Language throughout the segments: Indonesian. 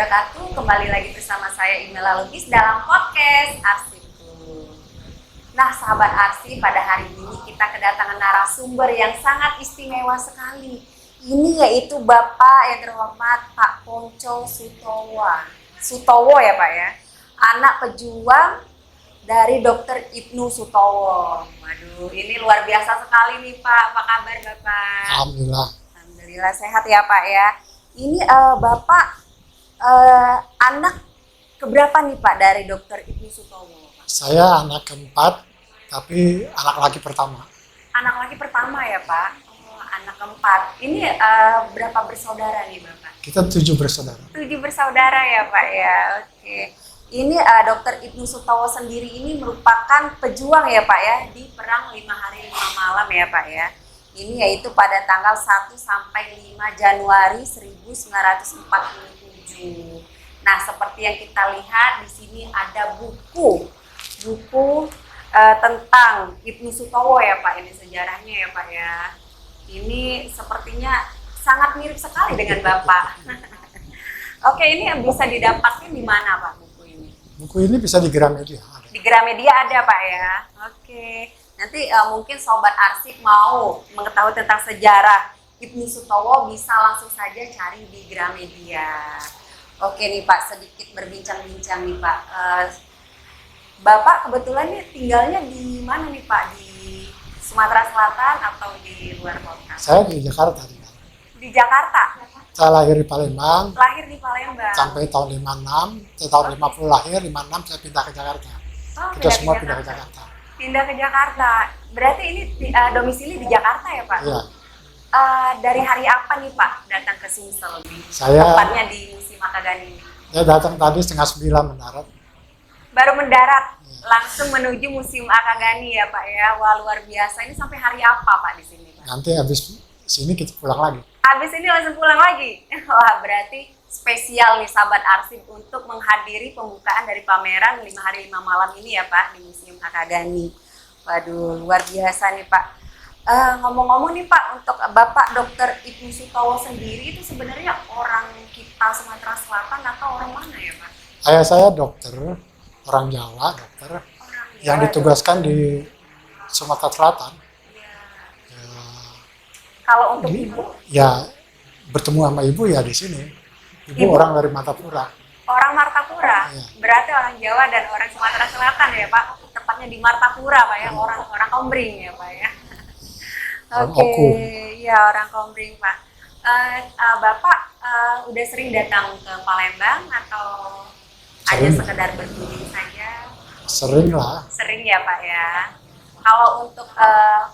wabarakatuh. Kembali lagi bersama saya Imela Lubis dalam podcast Arsipku. Nah, sahabat Arsip, pada hari ini kita kedatangan narasumber yang sangat istimewa sekali. Ini yaitu Bapak yang terhormat Pak Poncol Sutowo ya Pak ya. Anak pejuang dari Dr. Ibnu Sutowo. Waduh, ini luar biasa sekali nih Pak. Apa kabar Bapak? Alhamdulillah. Alhamdulillah sehat ya Pak ya. Ini Bapak anak keberapa nih Pak dari Dr. Ibnu Sutowo? Saya anak keempat, tapi anak laki pertama. Anak laki pertama ya Pak? Oh, anak keempat. Ini berapa bersaudara nih Bapak? Kita 7 bersaudara. 7 bersaudara ya Pak ya. Oke. Ini Dr. Ibnu Sutowo sendiri ini merupakan pejuang ya Pak ya di Perang 5 Hari 5 Malam ya Pak ya. Ini yaitu pada tanggal 1 sampai 5 Januari 1947. Nah, seperti yang kita lihat di sini ada buku tentang Ibnu Sutowo ya Pak, ini sejarahnya ya Pak ya. Ini sepertinya sangat mirip sekali dengan Bapak. Oke, ini bisa didapatkan di mana Pak buku ini? Buku ini bisa di Gramedia. Di Gramedia ada Pak ya. Oke. Nanti mungkin Sobat Arsip mau mengetahui tentang sejarah Ibnu Sutowo bisa langsung saja cari di Gramedia. Oke nih Pak, sedikit berbincang-bincang nih Pak. Bapak kebetulan nih tinggalnya di mana nih Pak? Di Sumatera Selatan atau di luar kota? Saya di Jakarta. Di Jakarta? Saya lahir di Palembang. Lahir di Palembang. Sampai tahun 56, tahun 50 lahir, 56 saya pindah ke Jakarta. Oh, Kita semua pindah ke Jakarta. Pindah ke Jakarta. Berarti ini domisili di Jakarta ya Pak? Iya. Dari hari apa nih Pak datang ke Sumsel? Saya Tepatnya di Museum Akagani. Saya datang tadi setengah 9 mendarat. Baru mendarat, langsung menuju Museum Akagani ya Pak ya. Wah, luar biasa. Ini sampai hari apa Pak di sini Pak? Nanti habis sini kita pulang lagi. Habis ini langsung pulang lagi? Wah, berarti spesial nih sahabat Arsip untuk menghadiri pembukaan dari pameran 5 Hari 5 Malam ini ya Pak di Museum Akagani. Waduh, luar biasa nih Pak. Ngomong-ngomong nih Pak, untuk Bapak Dr. Ibnu Sutowo sendiri itu sebenarnya orang kita Sumatera Selatan atau orang mana ya Pak? Ayah saya dokter, orang Jawa, dokter, yang Jawa, ditugaskan di Sumatera Selatan. Ya. Kalau untuk Ibu? Ya, bertemu sama ibu ya di sini. Ibu orang dari Martapura. Orang Martapura, Ya. Berarti orang Jawa dan orang Sumatera Selatan ya Pak, tepatnya di Martapura Pak ya, orang Kombring ya Pak ya. Orang Oke, Oku. ya orang Kombring Pak. Bapak udah sering datang ke Palembang atau hanya Sering. sekedar berkunjung saja? Sering lah. Sering ya Pak ya. Kalau untuk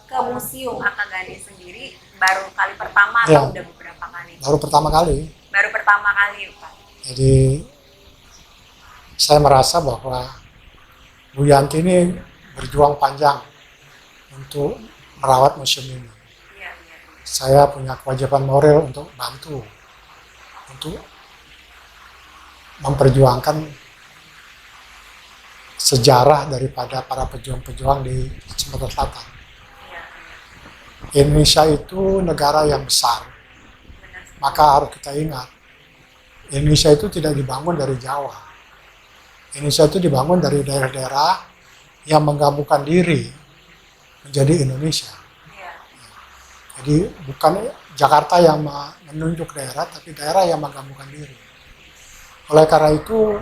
ke Museum Akagani sendiri baru kali pertama Ya. atau udah beberapa kali? Baru pertama kali. Baru pertama kali Pak. Jadi saya merasa bahwa Bu Yanti ini berjuang panjang untuk merawat museum ini. Iya, iya. Saya punya kewajiban moral untuk bantu, untuk memperjuangkan sejarah daripada para pejuang-pejuang di Sumatera Selatan. Iya, Indonesia itu negara yang besar, benar. maka harus kita ingat, Indonesia itu tidak dibangun dari Jawa. Indonesia itu dibangun dari daerah-daerah yang menggabungkan diri menjadi Indonesia. Iya. Jadi bukan Jakarta yang menunjuk daerah, tapi daerah yang menggabungkan diri. Oleh karena itu,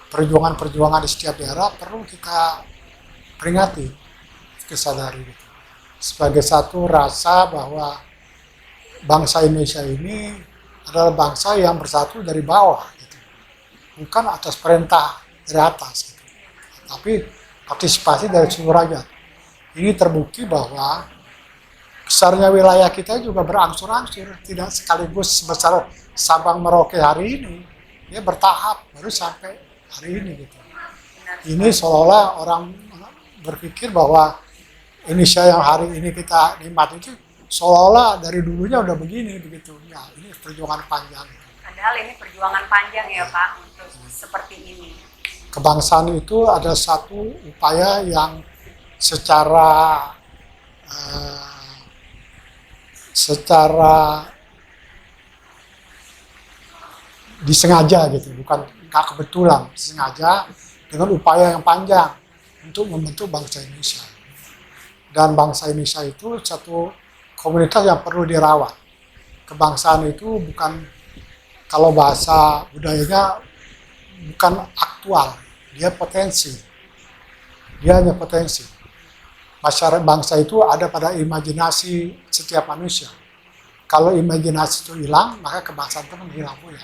perjuangan-perjuangan di setiap daerah perlu kita peringati, kita sadari gitu. Sebagai satu rasa bahwa bangsa Indonesia ini adalah bangsa yang bersatu dari bawah, gitu. Bukan atas perintah dari atas, gitu. Tapi partisipasi dari seluruh rakyat. Ini terbukti bahwa besarnya wilayah kita juga berangsur-angsur, tidak sekaligus sebesar Sabang Merauke hari ini. Dia bertahap baru sampai hari ini gitu. Ini seolah-olah orang berpikir bahwa Indonesia yang hari ini kita nikmati itu seolah-olah dari dulunya udah begini begitu. Ya, ini perjuangan panjang. Padahal ini perjuangan panjang ya Pak untuk seperti ini. Kebangsaan itu ada satu upaya yang secara disengaja gitu, bukan nggak kebetulan, sengaja dengan upaya yang panjang untuk membentuk bangsa Indonesia. Dan bangsa Indonesia itu satu komunitas yang perlu dirawat. Kebangsaan itu bukan, kalau bahasa budayanya, bukan aktual, dia potensi. Dia hanya potensi. Masyarakat bangsa itu ada pada imajinasi setiap manusia. Kalau imajinasi itu hilang, maka kebangsaan itu hilang pula.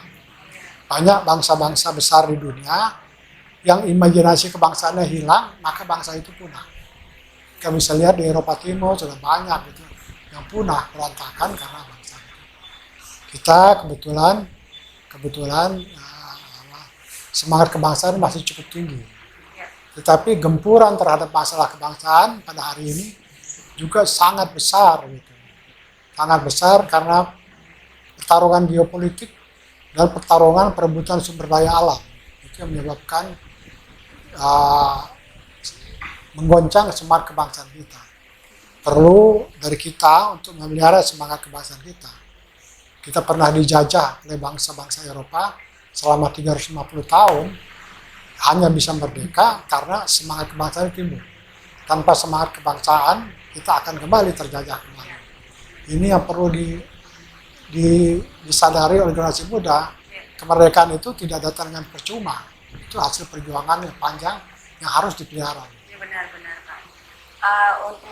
Banyak bangsa-bangsa besar di dunia yang imajinasi kebangsaannya hilang, maka bangsa itu punah. Kita bisa lihat di Eropa Timur sudah banyak gitu yang punah, berantakan karena bangsa itu. Kita kebetulan semangat kebangsaan masih cukup tinggi. Tetapi gempuran terhadap masalah kebangsaan pada hari ini juga sangat besar gitu. Sangat besar karena pertarungan geopolitik dan pertarungan perebutan sumber daya alam. Itu yang menyebabkan menggoncang semangat kebangsaan kita. Perlu dari kita untuk memelihara semangat kebangsaan kita. Kita pernah dijajah oleh bangsa-bangsa Eropa selama 350 tahun, hanya bisa merdeka karena semangat kebangsaan timbul. Tanpa semangat kebangsaan, kita akan kembali terjajah kembali. Ini yang perlu disadari oleh generasi muda. Kemerdekaan itu tidak datang dengan percuma. Itu hasil perjuangan yang panjang yang harus dipelihara. Benar-benar Pak.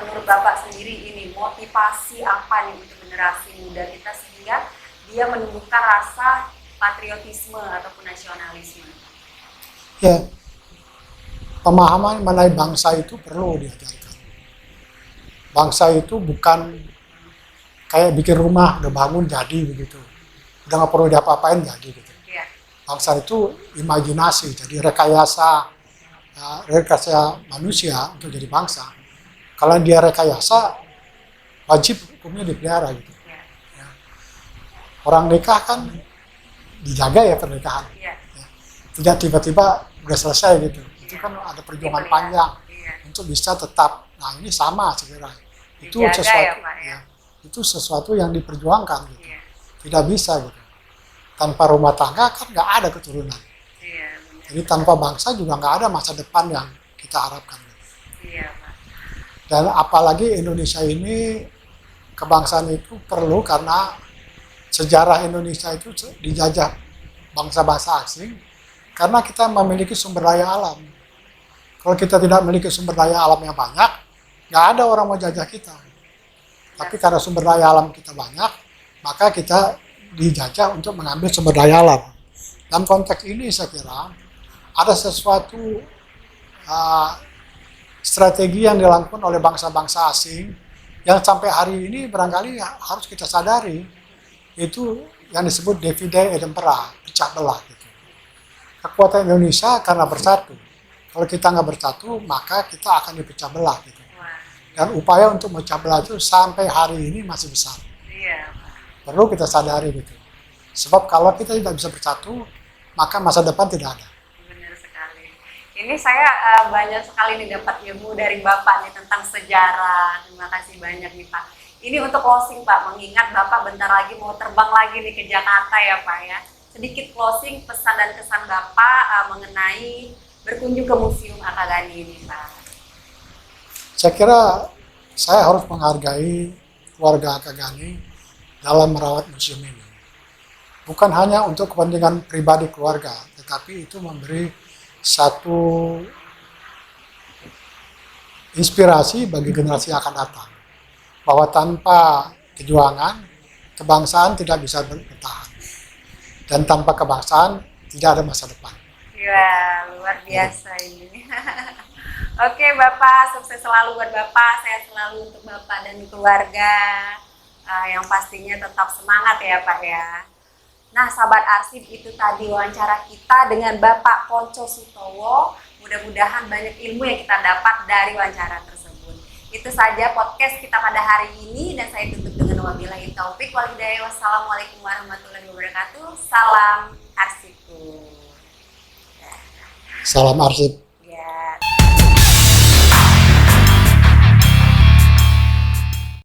Menurut Bapak sendiri ini motivasi apa nih untuk generasi muda kita sehingga dia menumbuhkan rasa patriotisme ataupun nasionalisme? Ya, pemahaman mengenai bangsa itu perlu diajarkan. Bangsa itu bukan kayak bikin rumah udah bangun jadi begitu, udah nggak perlu diapa-apain jadi gitu. Ya. Bangsa itu imajinasi, jadi rekayasa manusia untuk jadi bangsa. Kalau dia rekayasa, wajib hukumnya dipelihara gitu. Ya. Ya. Orang nikah kan dijaga ya pernikahan. Ya. Ya. Tidak tiba-tiba udah selesai gitu. Itu kan ada perjuangan panjang untuk bisa tetap. Nah ini sama segera. Itu dijaga sesuatu. Ya, Pak, ya. Itu sesuatu yang diperjuangkan gitu. Ya. Tidak bisa gitu. Tanpa rumah tangga kan nggak ada keturunan. Iya, Jadi tanpa bangsa juga nggak ada masa depan yang kita harapkan. Iya, Pak. Dan apalagi Indonesia ini, kebangsaan itu perlu karena sejarah Indonesia itu dijajah bangsa-bangsa asing karena kita memiliki sumber daya alam. Kalau kita tidak memiliki sumber daya alam yang banyak, nggak ada orang mau jajah kita. Tapi karena sumber daya alam kita banyak, maka kita dijajah untuk mengambil sumber daya alam. Dalam konteks ini saya kira ada sesuatu strategi yang dilakukan oleh bangsa-bangsa asing yang sampai hari ini barangkali harus kita sadari, itu yang disebut divide et impera, pecah belah gitu. Kekuatan Indonesia karena bersatu. Kalau kita nggak bersatu, maka kita akan dipecah belah gitu. Dan upaya untuk memecah belah itu sampai hari ini masih besar. Iya. Perlu kita sadari gitu. Sebab kalau kita tidak bisa bersatu, maka masa depan tidak ada. Benar sekali. Ini saya banyak sekali nih dapat ilmu dari Bapak nih tentang sejarah. Terima kasih banyak nih Pak. Ini untuk closing Pak, mengingat Bapak bentar lagi mau terbang lagi nih ke Jakarta ya Pak ya. Sedikit closing pesan dan kesan Bapak mengenai berkunjung ke Museum Akagani ini Pak. Saya kira saya harus menghargai keluarga Akagani dalam merawat museum ini. Bukan hanya untuk kepentingan pribadi keluarga, tetapi itu memberi satu inspirasi bagi generasi yang akan datang. Bahwa tanpa kejuangan, kebangsaan tidak bisa bertahan. Dan tanpa kebangsaan, tidak ada masa depan. Ya, luar biasa ini. Oke Bapak, sukses selalu buat Bapak, sehat selalu untuk Bapak dan keluarga. Yang pastinya tetap semangat ya Pak ya. Nah sahabat arsip, itu tadi wawancara kita dengan Bapak Poncol Sutowo. Mudah-mudahan banyak ilmu yang kita dapat dari wawancara tersebut. Itu saja podcast kita pada hari ini dan saya tutup dengan wabillahi taufik wal hidayah. Wassalamualaikum warahmatullahi wabarakatuh. Salam arsipku. Salam arsip.